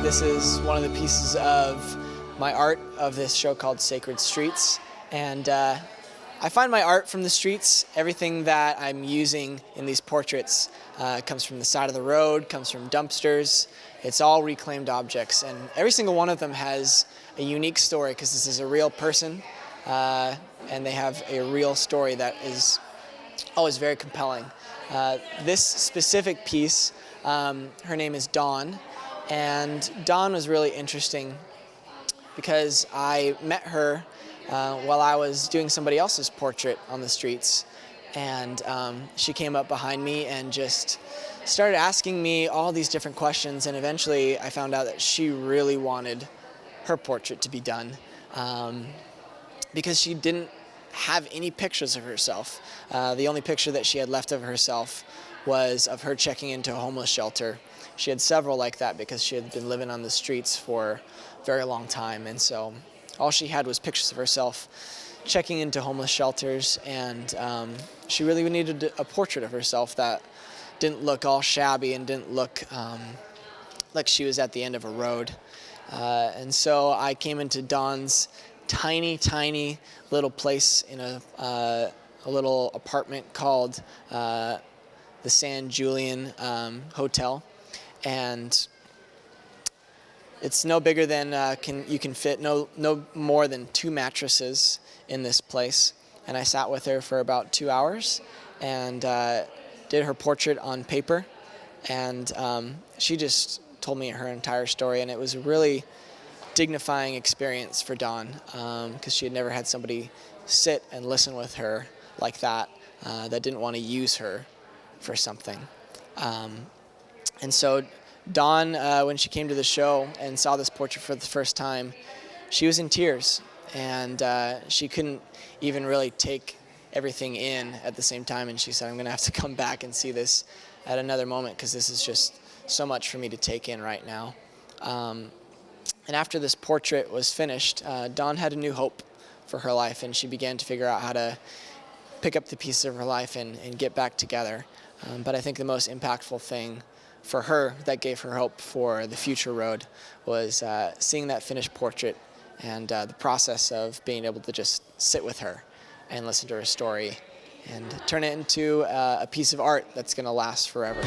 This is one of the pieces of my art of this show called Sacred Streets, and I find my art from the streets. Everything that I'm using in these portraits comes from the side of the road, comes from dumpsters. It's all reclaimed objects, and every single one of them has a unique story because this is a real person, and they have a real story that is always very compelling. This specific piece, her name is Dawn. And Dawn was really interesting because I met her while I was doing somebody else's portrait on the streets. And she came up behind me and just started asking me all these different questions. And eventually I found out that she really wanted her portrait to be done because she didn't have any pictures of herself. The only picture that she had left of herself was of her checking into a homeless shelter. She had several like that because she had been living on the streets for a very long time, and so all she had was pictures of herself checking into homeless shelters, and she really needed a portrait of herself that didn't look all shabby and didn't look like she was at the end of a road. And so I came into Dawn's tiny little place in a little apartment called the San Julian Hotel. And it's no bigger than you can fit, no more than 2 mattresses in this place. And I sat with her for about 2 hours and did her portrait on paper. And she just told me her entire story, and it was a really dignifying experience for Dawn because she had never had somebody sit and listen with her like that, that didn't want to use her for something. And so Dawn, when she came to the show and saw this portrait for the first time, she was in tears, and she couldn't even really take everything in at the same time, and she said, I'm going to have to come back and see this at another moment because this is just so much for me to take in right now. And after this portrait was finished, Dawn had a new hope for her life, and she began to figure out how to pick up the pieces of her life and get back together. But I think the most impactful thing for her that gave her hope for the future road was seeing that finished portrait and the process of being able to just sit with her and listen to her story and turn it into a piece of art that's going to last forever.